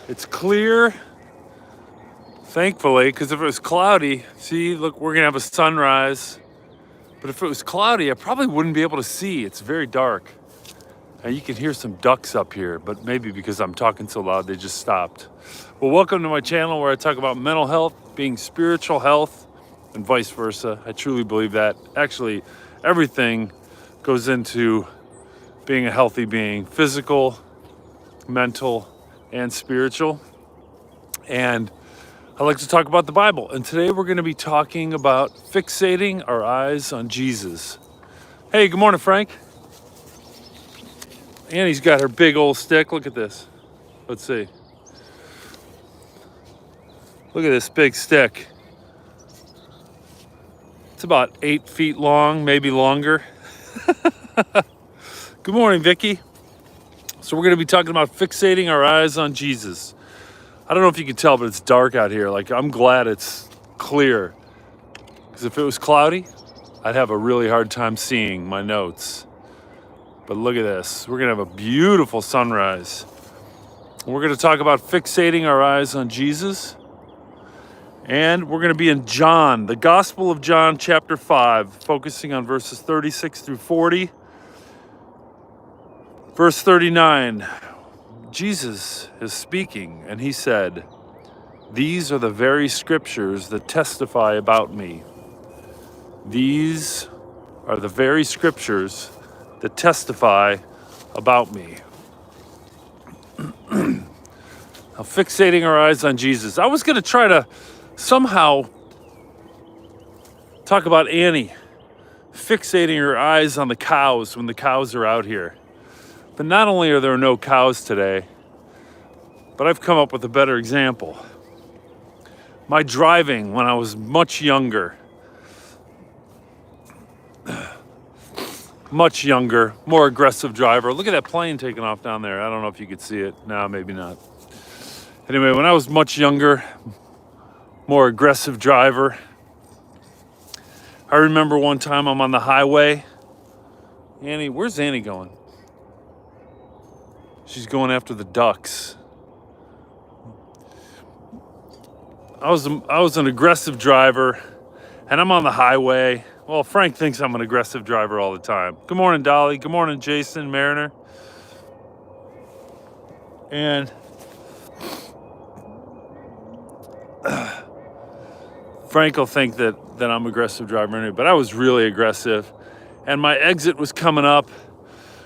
It's clear, thankfully, because if it was cloudy, see, look, we're gonna have a sunrise. But if it was cloudy, I probably wouldn't be able to see. It's very dark. And you can hear some ducks up here, but maybe because I'm talking so loud, they just stopped. Well, welcome to my channel where I talk about mental health, being spiritual health, and vice versa. I truly believe that. Actually, everything goes into being a healthy being, physical, mental, and spiritual. And I like to talk about the Bible. And today we're going to be talking about fixating our eyes on Jesus. Hey, good morning, Frank. Annie's got her big old stick. Look at this. Let's see. Look at this big stick. It's about 8 feet long, maybe longer. Good morning, Vicky. So we're going to be talking about fixating our eyes on Jesus. I don't know if you can tell, but it's dark out here. Like, I'm glad it's clear. Because if it was cloudy, I'd have a really hard time seeing my notes. But look at this. We're going to have a beautiful sunrise. We're going to talk about fixating our eyes on Jesus. And we're going to be in John, the Gospel of John, chapter 5, focusing on verses 36 through 40. Verse 39, Jesus is speaking, and he said, "These are the very scriptures that testify about me." These are the very scriptures that testify about me. Now, fixating our eyes on Jesus. I was going to try to somehow talk about Annie fixating her eyes on the cows when the cows are out here. But not only are there no cows today, but I've come up with a better example. My driving when I was much younger, more aggressive driver. Look at that plane taking off down there. I don't know if you could see it. No, maybe not. Anyway, when I was much younger, more aggressive driver, I remember one time I'm on the highway. Annie, where's Annie going? She's going after the ducks. I was an aggressive driver, and I'm on the highway. Well, Frank thinks I'm an aggressive driver all the time. Good morning, Dolly. Good morning, Jason, Mariner. And Frank will think that I'm an aggressive driver anyway, but I was really aggressive. And my exit was coming up,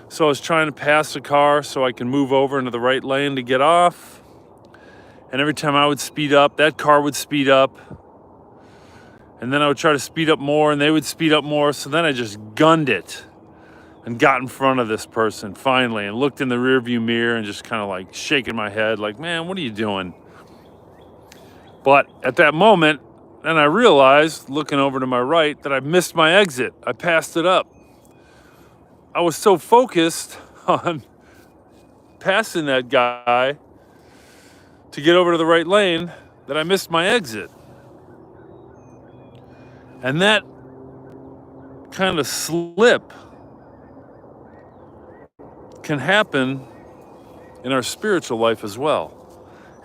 so I was trying to pass a car so I can move over into the right lane to get off. And every time I would speed up, that car would speed up. And then I would try to speed up more, and they would speed up more. So then I just gunned it and got in front of this person finally and looked in the rearview mirror and just kind of like shaking my head like, man, what are you doing? But at that moment, then I realized, looking over to my right, that I missed my exit. I passed it up. I was so focused on passing that guy to get over to the right lane that I missed my exit. And that kind of slip can happen in our spiritual life as well.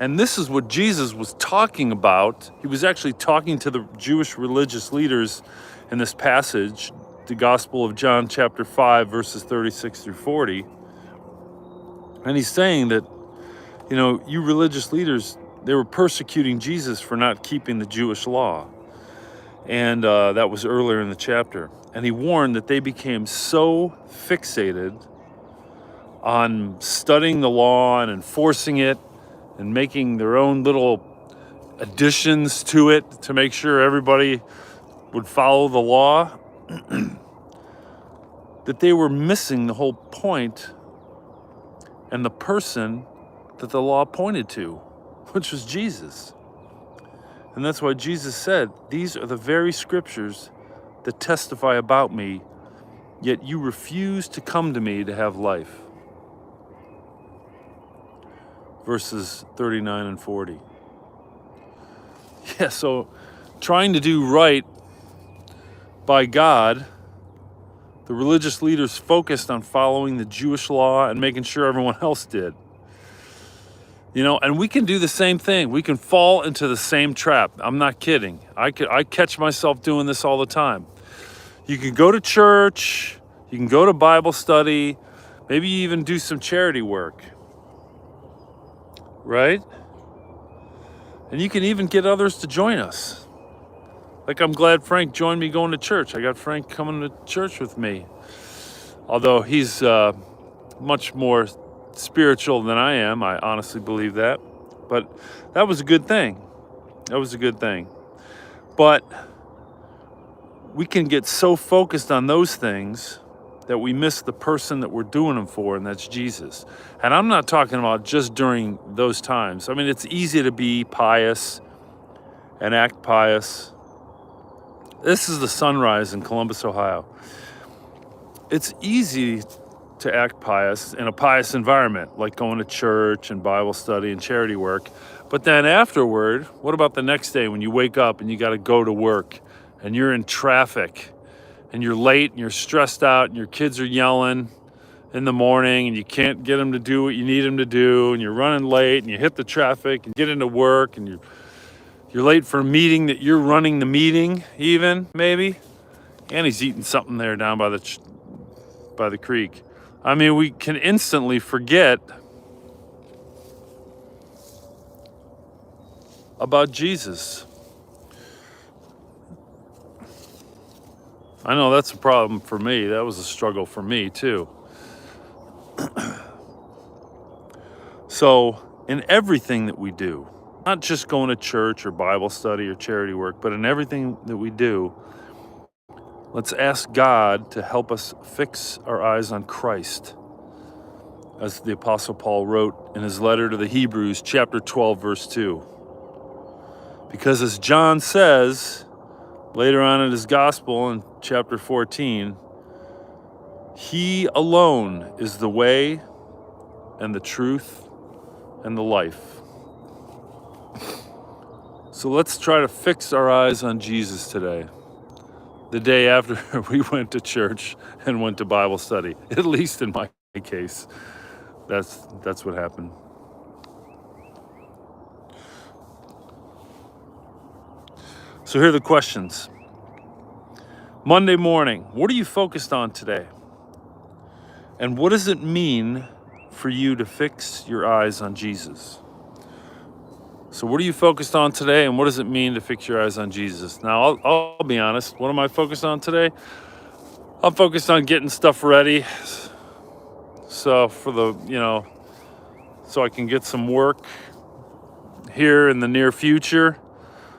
And this is what Jesus was talking about. He was actually talking to the Jewish religious leaders in this passage, the Gospel of John chapter 5, verses 36 through 40. And he's saying that, you religious leaders, they were persecuting Jesus for not keeping the Jewish law. And that was earlier in the chapter. And he warned that they became so fixated on studying the law and enforcing it and making their own little additions to it to make sure everybody would follow the law, that they were missing the whole point and the person that the law pointed to, which was Jesus. And that's why Jesus said, "These are the very scriptures that testify about me, yet you refuse to come to me to have life." Verses 39 and 40. Yeah, so trying to do right by God, the religious leaders focused on following the Jewish law and making sure everyone else did. And we can do the same thing. We can fall into the same trap. I'm not kidding. I catch myself doing this all the time. You can go to church, you can go to Bible study, maybe you even do some charity work, right? And you can even get others to join us. Like, I'm glad Frank joined me going to church. I got Frank coming to church with me. Although he's much more spiritual than I am. I honestly believe that. But that was a good thing. That was a good thing. But we can get so focused on those things that we miss the person that we're doing them for, and that's Jesus. And I'm not talking about just during those times. I mean, it's easy to be pious and act pious. This is the Sunrise in Columbus, Ohio. It's easy to act pious in a pious environment, like going to church and Bible study and charity work. But then afterward, what about the next day when you wake up and you got to go to work and you're in traffic and you're late and you're stressed out and your kids are yelling in the morning and you can't get them to do what you need them to do and you're running late and you hit the traffic and get into work and you're late for a meeting that you're running the meeting even, maybe. And he's eating something there down by the creek. I mean, we can instantly forget about Jesus. I know that's a problem for me. That was a struggle for me too. So in everything that we do, not just going to church or Bible study or charity work, but in everything that we do, let's ask God to help us fix our eyes on Christ. As the Apostle Paul wrote in his letter to the Hebrews, chapter 12, verse 2. Because as John says later on in his gospel in chapter 14, he alone is the way and the truth and the life. So let's try to fix our eyes on Jesus today. The day after we went to church and went to Bible study, at least in my case. That's what happened. So here are the questions. Monday morning, what are you focused on today? And what does it mean for you to fix your eyes on Jesus? So what are you focused on today, and what does it mean to fix your eyes on Jesus? Now, I'll be honest. What am I focused on today? I'm focused on getting stuff ready. So so I can get some work here in the near future.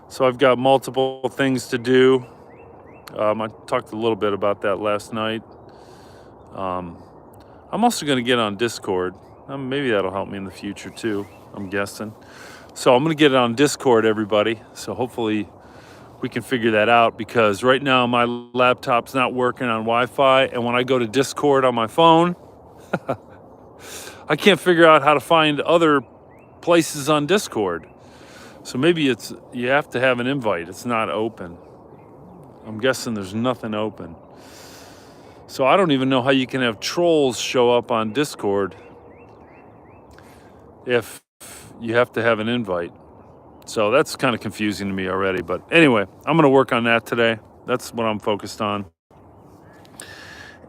So I've got multiple things to do. I talked a little bit about that last night. I'm also going to get on Discord. Maybe that'll help me in the future too, I'm guessing. So I'm going to get it on Discord, everybody. So hopefully we can figure that out, because right now my laptop's not working on Wi-Fi. And when I go to Discord on my phone, I can't figure out how to find other places on Discord. So maybe you have to have an invite. It's not open. I'm guessing there's nothing open. So I don't even know how you can have trolls show up on Discord if you have to have an invite. So that's kind of confusing to me already. But anyway, I'm going to work on that today. That's what I'm focused on.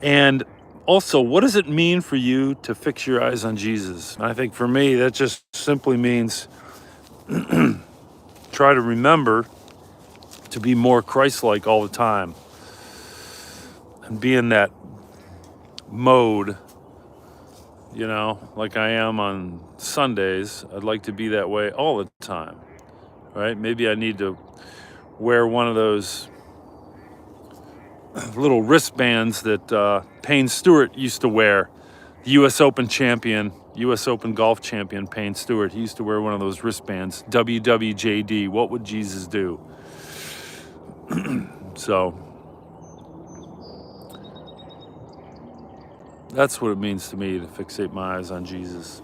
And also, what does it mean for you to fix your eyes on Jesus? And I think for me, that just simply means try to remember to be more Christ-like all the time and be in that mode, like I am on Sundays. I'd like to be that way all the time, right? Maybe I need to wear one of those little wristbands that Payne Stewart used to wear. The U.S. Open golf champion, Payne Stewart. He used to wear one of those wristbands. WWJD, what would Jesus do? So that's what it means to me to fixate my eyes on Jesus.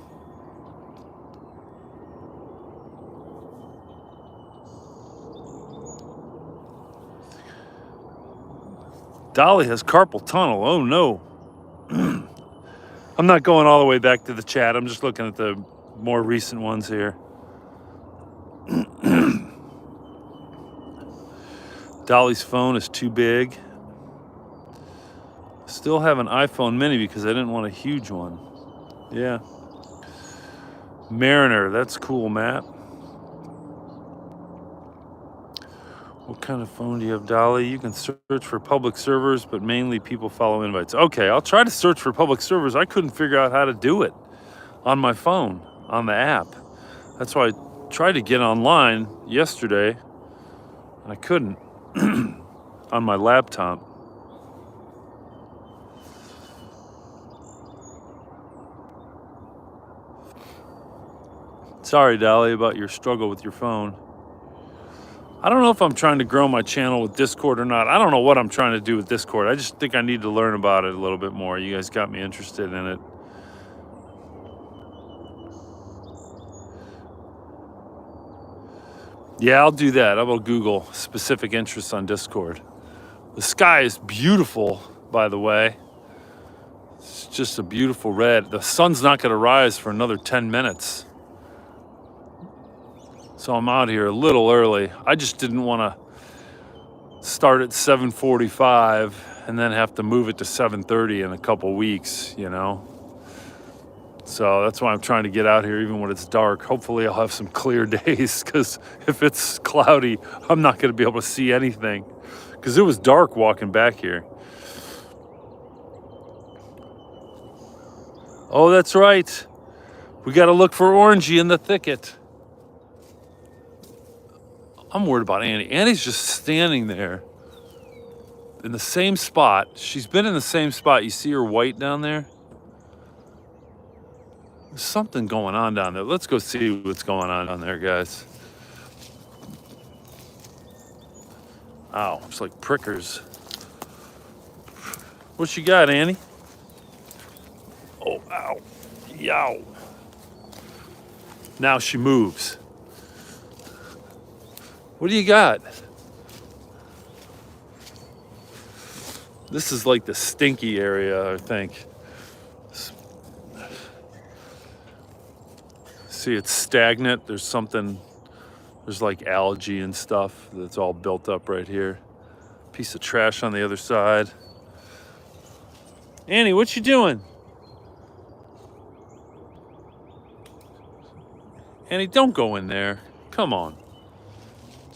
Dolly has carpal tunnel. Oh no. I'm not going all the way back to the chat. I'm just looking at the more recent ones here. Dolly's phone is too big. Still have an iPhone mini because I didn't want a huge one. Yeah. Mariner, that's cool, Matt. What kind of phone do you have, Dolly? You can search for public servers, but mainly people follow invites. Okay, I'll try to search for public servers. I couldn't figure out how to do it on my phone, on the app. That's why I tried to get online yesterday, and I couldn't on my laptop. Sorry, Dolly, about your struggle with your phone. I don't know if I'm trying to grow my channel with Discord or not. I don't know what I'm trying to do with Discord. I just think I need to learn about it a little bit more. You guys got me interested in it. Yeah, I'll do that. I will Google specific interests on Discord. The sky is beautiful, by the way. It's just a beautiful red. The sun's not going to rise for another 10 minutes. So I'm out here a little early. I just didn't want to start at 7:45 and then have to move it to 7:30 in a couple weeks, you know? So that's why I'm trying to get out here even when it's dark. Hopefully I'll have some clear days, because if it's cloudy, I'm not going to be able to see anything. Because it was dark walking back here. Oh, that's right. We got to look for Orangey in the thicket. I'm worried about Annie. Annie's just standing there in the same spot. She's been in the same spot. You see her white down there? There's something going on down there. Let's go see what's going on down there, guys. Ow, it's like prickers. What you got, Annie? Oh, ow. Yow. Now she moves. What do you got? This is like the stinky area, I think. See, it's stagnant. There's like algae and stuff that's all built up right here. Piece of trash on the other side. Annie, what you doing? Annie, don't go in there. Come on.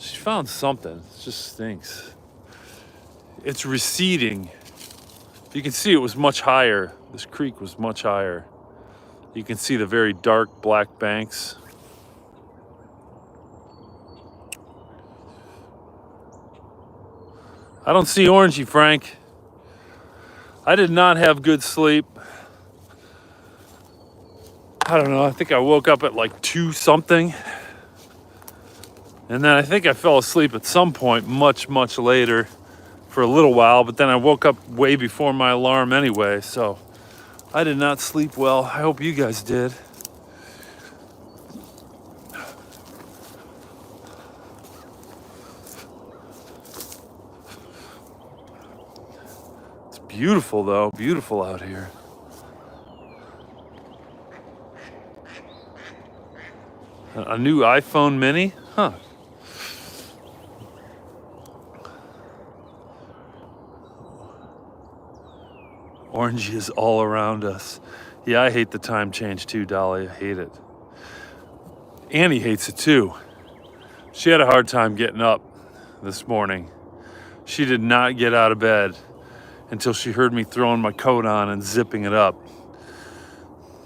She found something. It just stinks. It's receding. You can see it was much higher. This creek was much higher. You can see the very dark black banks. I don't see Orangey, Frank. I did not have good sleep. I don't know. I think I woke up at like 2 something. And then I think I fell asleep at some point much, much later for a little while. But then I woke up way before my alarm anyway. So I did not sleep well. I hope you guys did. It's beautiful though. Beautiful out here. A new iPhone mini? Huh. Orangey is all around us. Yeah, I hate the time change too, Dolly. I hate it. Annie hates it too. She had a hard time getting up this morning. She did not get out of bed until she heard me throwing my coat on and zipping it up.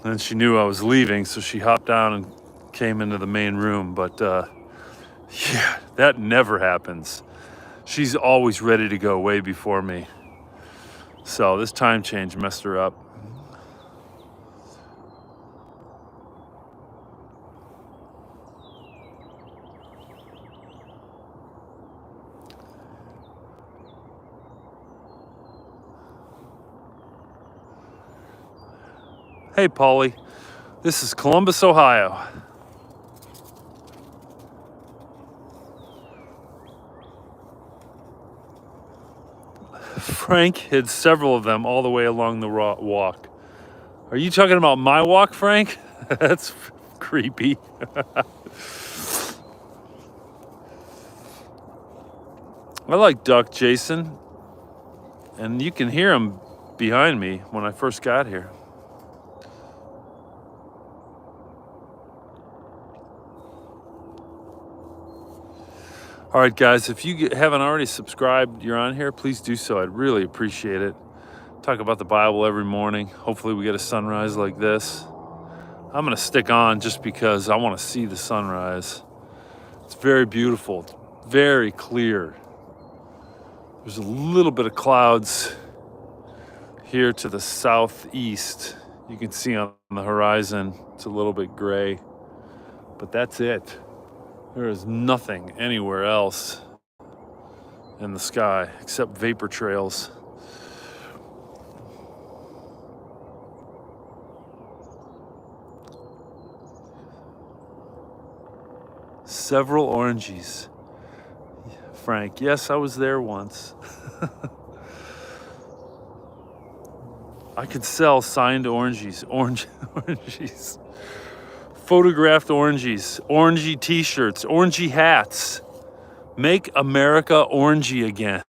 Then she knew I was leaving, so she hopped down and came into the main room. But yeah, that never happens. She's always ready to go way before me. So this time change messed her up. Hey, Paulie. This is Columbus, Ohio. Frank hid several of them all the way along the walk. Are you talking about my walk, Frank? That's creepy. I like duck, Jason. And you can hear them behind me when I first got here. All right, guys, if you haven't already subscribed, you're on here, please do so. I'd really appreciate it. Talk about the Bible every morning. Hopefully we get a sunrise like this. I'm gonna stick on just because I wanna see the sunrise. It's very beautiful, it's very clear. There's a little bit of clouds here to the southeast. You can see on the horizon, it's a little bit gray, but that's it. There is nothing anywhere else in the sky except vapor trails. Several Orangeys. Frank, yes, I was there once. I could sell signed Orangeys. Orangeys. Photographed Orangeys. Orangey t-shirts. Orangey hats. Make America orangey again.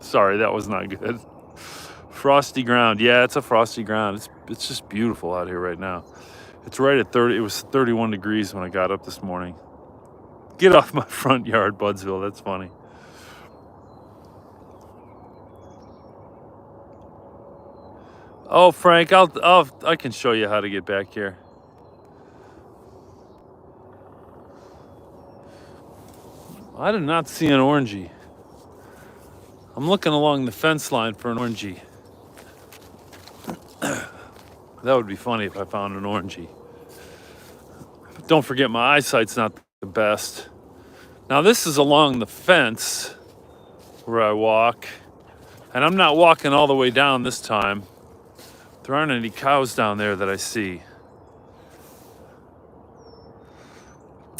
Sorry, that was not good. Frosty ground. Yeah, it's a frosty ground. It's just beautiful out here right now. It's right at 30. It was 31 degrees when I got up this morning. Get off my front yard, Budsville. That's funny. Oh, Frank, I can show you how to get back here. I did not see an Orangey. I'm looking along the fence line for an Orangey. That would be funny if I found an Orangey. But don't forget, my eyesight's not the best. Now this is along the fence where I walk, and I'm not walking all the way down this time. There aren't any cows down there that I see.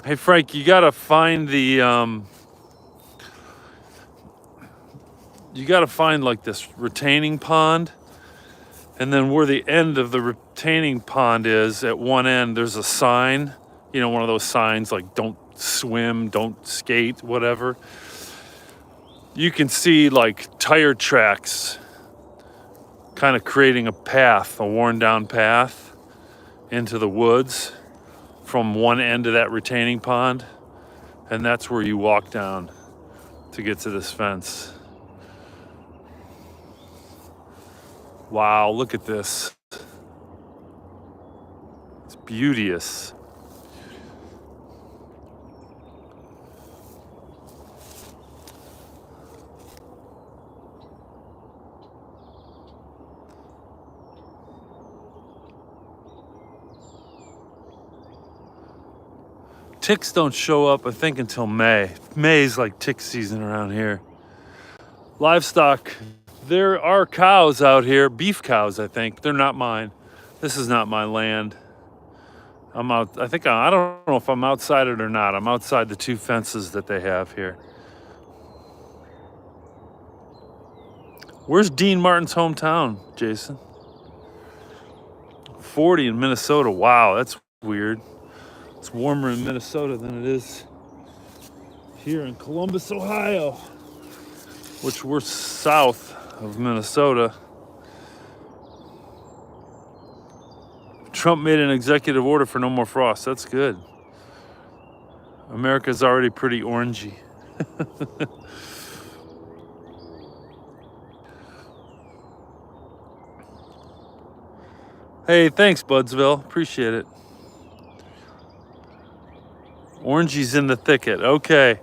Hey Frank, you gotta find the you gotta find like this retaining pond, and then where the end of the retaining pond is, at one end there's a sign, you know, one of those signs like don't swim, don't skate, whatever. You can see like tire tracks kind of creating a path, a worn down path into the woods from one end of that retaining pond, and that's where you walk down to get to this fence. Wow, look at this. It's beauteous. Ticks don't show up, I think, until May. May's like tick season around here. Livestock, there are cows out here, beef cows, I think. They're not mine. This is not my land. I'm out, I don't know if I'm outside it or not. I'm outside the two fences that they have here. Where's Dean Martin's hometown, Jason? 40 in Minnesota. Wow, that's weird. It's warmer in Minnesota than it is here in Columbus, Ohio, which we're south of Minnesota. Trump made an executive order for no more frost. That's good. America's already pretty orangey. Hey, thanks, Budsville. Appreciate it. Orangey's in the thicket. Okay,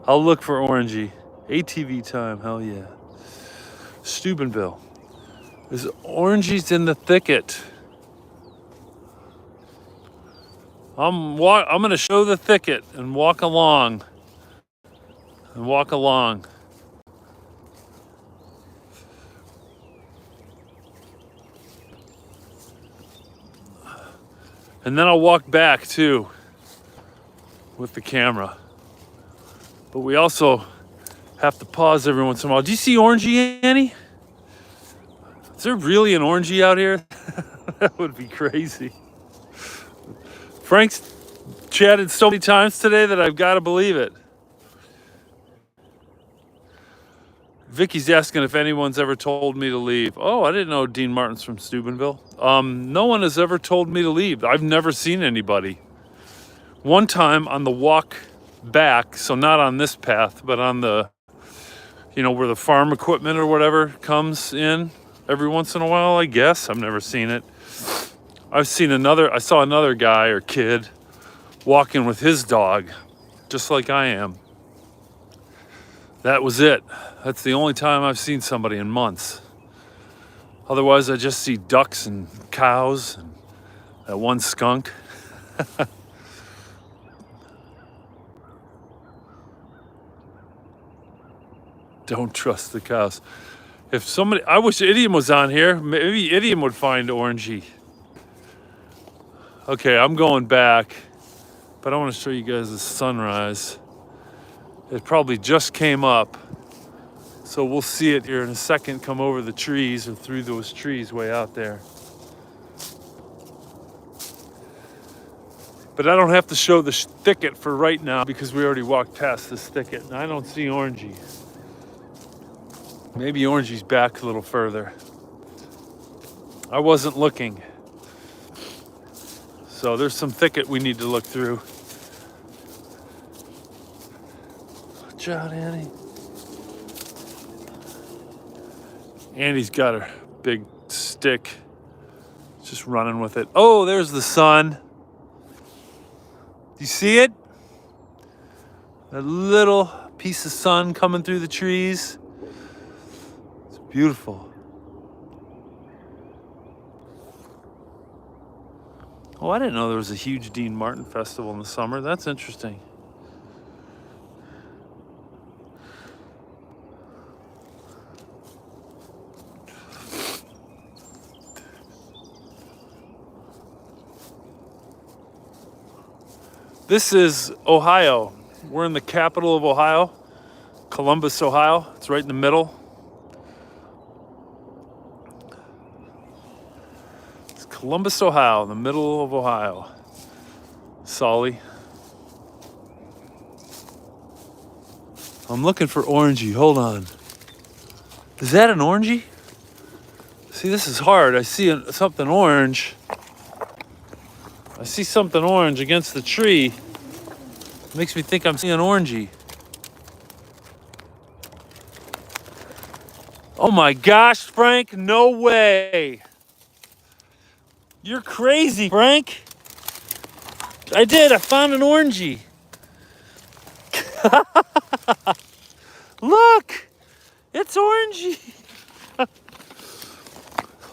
I'll look for Orangey. ATV time, hell yeah. Steubenville. There's Orangey's in the thicket. I'm gonna show the thicket and walk along. And walk along. And then I'll walk back too with the camera. But we also have to pause every once in a while. Do you see Orangey, Annie? Is there really an Orangey out here? That would be crazy. Frank's chatted so many times today that I've got to believe it. Vicky's asking if anyone's ever told me to leave. Oh, I didn't know Dean Martin's from Steubenville. No one has ever told me to leave. I've never seen anybody. One time on the walk back, so not on this path, but on the, where the farm equipment or whatever comes in every once in a while, I guess. I've never seen it. I saw another guy or kid walking with his dog, just like I am. That was it. That's the only time I've seen somebody in months. Otherwise, I just see ducks and cows and that one skunk. Don't trust the cows. I wish Idiom was on here. Maybe Idiom would find Orangey. Okay, I'm going back, but I want to show you guys the sunrise. It probably just came up, so we'll see it here in a second come over the trees or through those trees way out there. But I don't have to show the thicket for right now because we already walked past this thicket and I don't see Orangey. Maybe Orangey's back a little further. I wasn't looking. So there's some thicket we need to look through. Watch out, Annie. Annie's got her big stick. Just running with it. Oh, there's the sun. Do you see it? A little piece of sun coming through the trees. It's beautiful. Oh, I didn't know there was a huge Dean Martin festival in the summer. That's interesting. This is Ohio. We're in the capital of Ohio, Columbus, Ohio. It's right in the middle. It's Columbus, Ohio, in the middle of Ohio. Solly. I'm looking for Orangey. Hold on. Is that an Orangey? See, this is hard. I see something orange. I see something orange against the tree. Makes me think I'm seeing an Orangey. Oh my gosh, Frank, no way. You're crazy, Frank. I found an Orangey. Look, it's Orangey.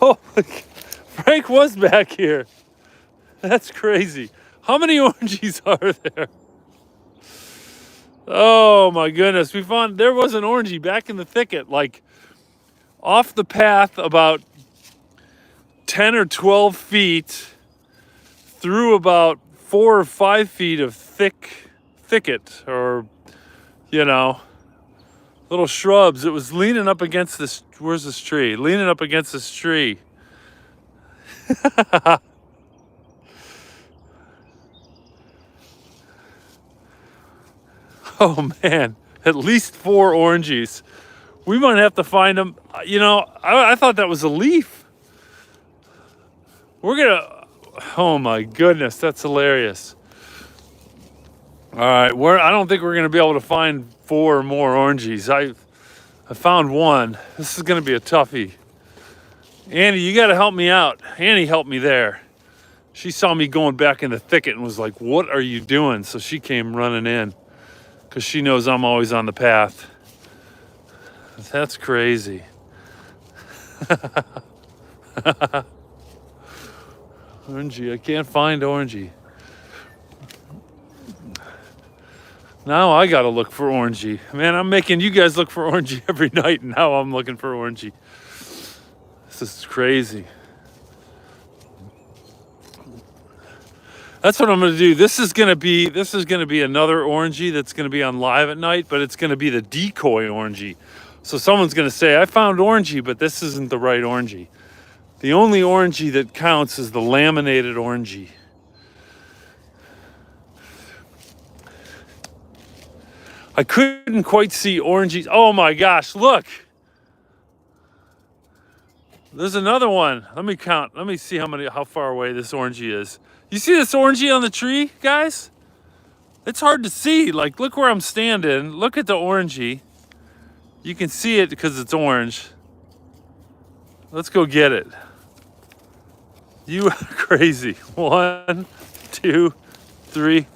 Oh, Frank was back here. That's crazy. How many Orangeys are there? Oh my goodness. There was an Orangey back in the thicket, like off the path about 10 or 12 feet through about 4 or 5 feet of thicket or, little shrubs. It was leaning up against this. Where's this tree? Leaning up against this tree. Oh man, at least 4 Orangeys. We might have to find them. I thought that was a leaf. Oh my goodness, that's hilarious. All right, I don't think we're gonna be able to find 4 more Orangeys. I found one. This is gonna be a toughie. Annie, you gotta help me out. Annie helped me there. She saw me going back in the thicket and was like, "What are you doing?" So she came running in because she knows I'm always on the path. That's crazy. Orangey, I can't find Orangey. Now I gotta look for Orangey. Man, I'm making you guys look for Orangey every night, and now I'm looking for Orangey. This is crazy. That's what I'm gonna do. This is gonna be another Orangey that's gonna be on live at night, but it's gonna be the decoy Orangey. So someone's gonna say, I found Orangey, but this isn't the right Orangey. The only Orangey that counts is the laminated Orangey. I couldn't quite see Orangey. Oh my gosh, look. There's another one. Let me count. Let me see how far away this Orangey is. You see this Orangey on the tree, guys? It's hard to see. Like, look where I'm standing. Look at the Orangey. You can see it because it's orange. Let's go get it. You are crazy. 1, 2, 3.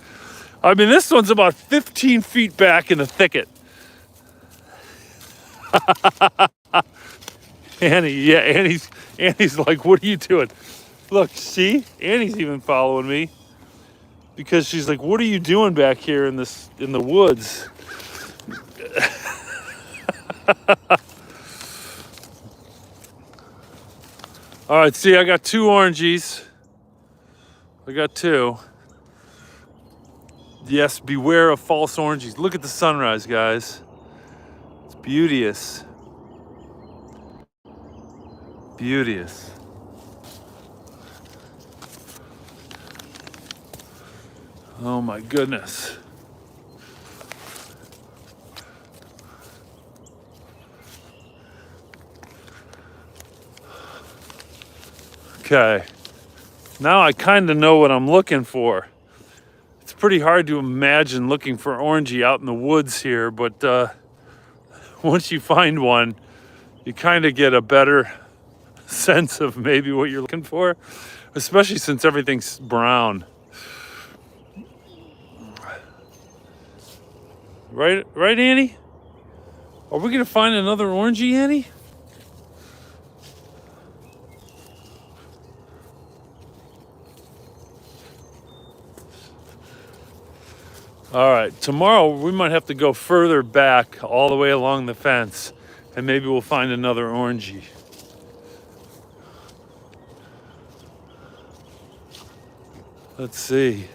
I mean, this one's about 15 feet back in the thicket. Annie, yeah, Annie's like, what are you doing? Look, see? Annie's even following me because she's like, what are you doing back here in the woods? All right, see, I got 2 Orangeys. I got 2. Yes, beware of false Orangeys. Look at the sunrise, guys. It's beauteous. Beauteous. Oh my goodness. Okay. Now I kind of know what I'm looking for. It's pretty hard to imagine looking for Orangey out in the woods here, but once you find one, you kind of get a better sense of maybe what you're looking for, especially since everything's brown. Right, Annie? Are we gonna find another Orangey, Annie? All right, tomorrow we might have to go further back all the way along the fence, and maybe we'll find another Orangey. Let's see.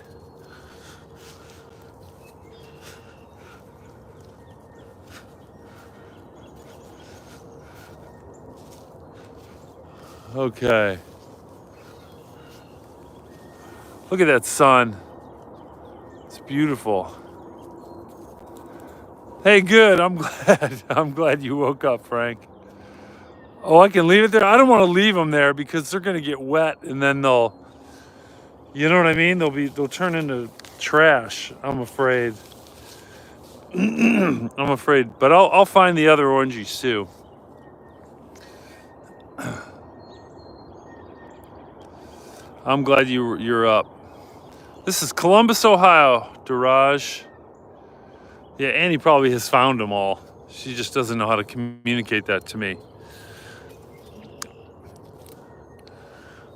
Okay. Look at that sun. It's beautiful. Hey, good. I'm glad. I'm glad you woke up, Frank. Oh, I can leave it there. I don't want to leave them there because they're going to get wet, and then you know what I mean? They'll turn into trash. I'm afraid. I'm afraid, but I'll find the other Orangeys too. I'm glad you're up. This is Columbus, Ohio, Durage. Yeah, Annie probably has found them all. She just doesn't know how to communicate that to me.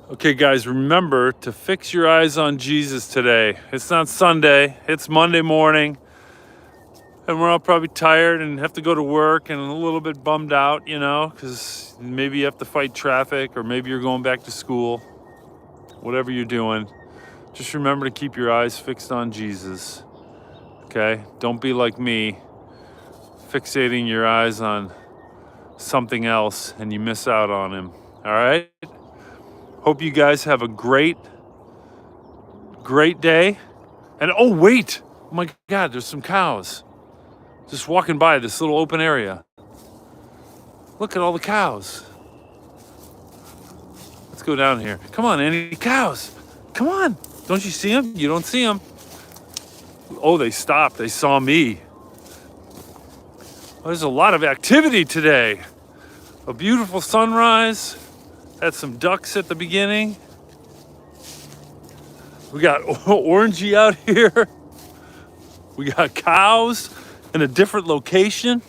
Okay, guys, remember to fix your eyes on Jesus today. It's not Sunday, it's Monday morning. And we're all probably tired and have to go to work and a little bit bummed out, you know, because maybe you have to fight traffic or maybe you're going back to school. Whatever you're doing, just remember to keep your eyes fixed on Jesus. Okay? Don't be like me, fixating your eyes on something else and you miss out on him. All right? Hope you guys have a great day. And oh, wait. Oh my God, there's some cows just walking by this little open area. Look at all the cows. Let's go down here. Come on, Annie. Cows. Come on. Don't you see them? You don't see them. Oh, they stopped. They saw me. Well, there's a lot of activity today. A beautiful sunrise. Had some ducks at the beginning. We got Orangey out here. We got cows in a different location.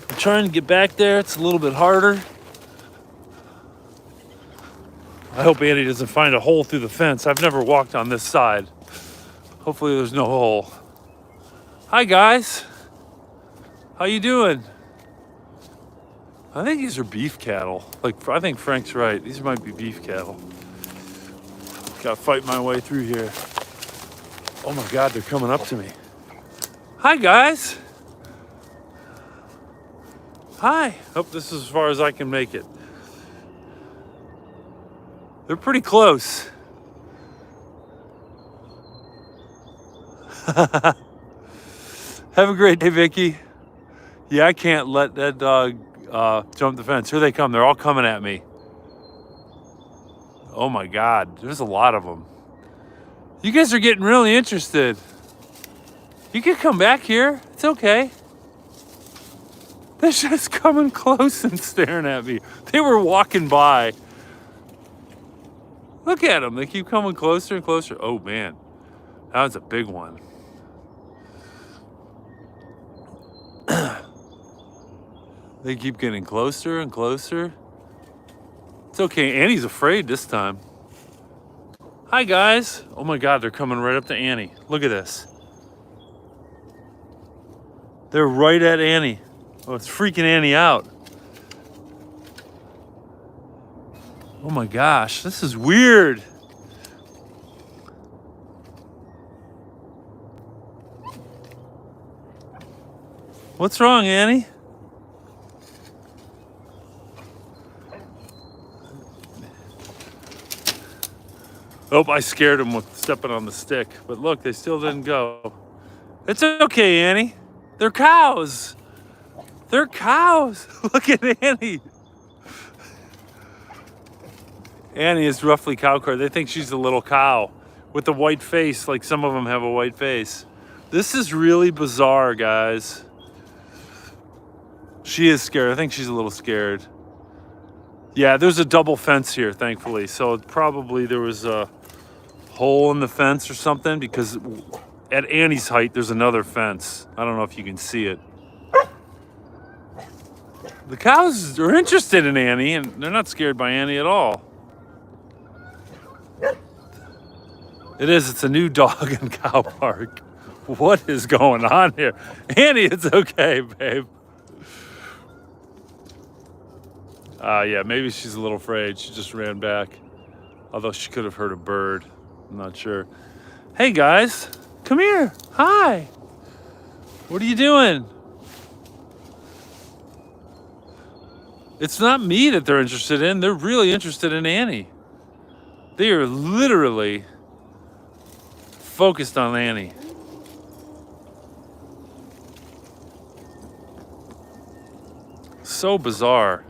I'm trying to get back there. It's a little bit harder. I hope Annie doesn't find a hole through the fence. I've never walked on this side. Hopefully there's no hole. Hi, guys. How you doing? I think these are beef cattle. I think Frank's right. These might be beef cattle. Gotta fight my way through here. Oh my God, they're coming up to me. Hi, guys. Hi. Hope this is as far as I can make it. They're pretty close. Have a great day, Vicky. Yeah, I can't let that dog jump the fence. Here they come. They're all coming at me. Oh my God, there's a lot of them. You guys are getting really interested. You can come back here. It's okay. They're just coming close and staring at me. They were walking by. Look at them. They keep coming closer and closer. Oh man, that was a big one. They keep getting closer and closer. It's okay. Annie's afraid this time. Hi, guys. Oh my God, they're coming right up to Annie. Look at this. They're right at Annie. Oh, it's freaking Annie out. Oh my gosh, this is weird. What's wrong, Annie? Oh, I scared him with stepping on the stick. But look, they still didn't go. It's okay, Annie. They're cows. They're cows. Look at Annie. Annie is roughly cow colored. They think she's a little cow with a white face, like some of them have a white face. This is really bizarre, guys. She is scared. I think she's a little scared. Yeah, there's a double fence here, thankfully. So probably there was a hole in the fence or something, because at Annie's height, there's another fence. I don't know if you can see it. The cows are interested in Annie, and they're not scared by Annie at all. It is. It's a new dog and cow park. What is going on here? Annie, it's okay, babe. Yeah, maybe she's a little afraid. She just ran back. Although she could have heard a bird. I'm not sure. Hey, guys. Come here. Hi. What are you doing? It's not me that they're interested in. They're really interested in Annie. They are literally focused on Annie. So bizarre.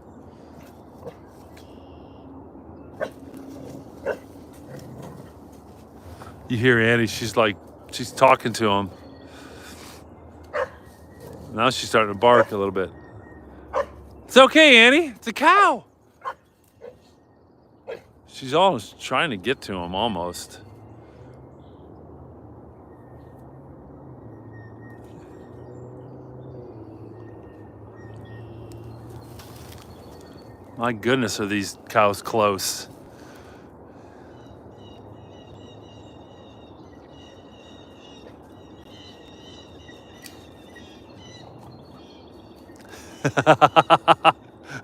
You hear Annie, she's talking to him. Now she's starting to bark a little bit. It's okay, Annie. It's a cow. She's almost trying to get to him, almost. My goodness, are these cows close.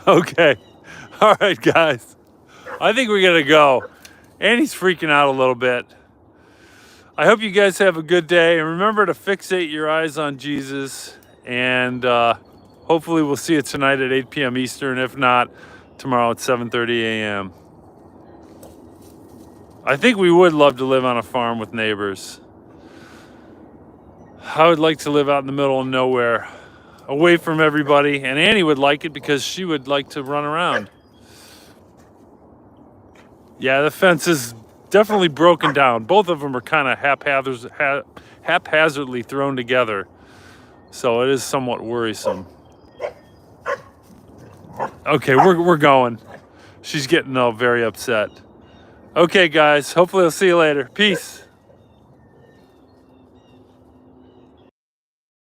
Okay. All right, guys. I think we're going to go. Annie's freaking out a little bit. I hope you guys have a good day. And remember to fixate your eyes on Jesus. And hopefully we'll see you tonight at 8 p.m. Eastern. If not, tomorrow at 7:30 a.m. I think we would love to live on a farm with neighbors. I would like to live out in the middle of nowhere, away from everybody. And Annie would like it because she would like to run around. Yeah, the fence is definitely broken down. Both of them are kind of haphazardly thrown together. So it is somewhat worrisome. Okay, we're going. She's getting very upset. Okay, guys. Hopefully I'll see you later. Peace.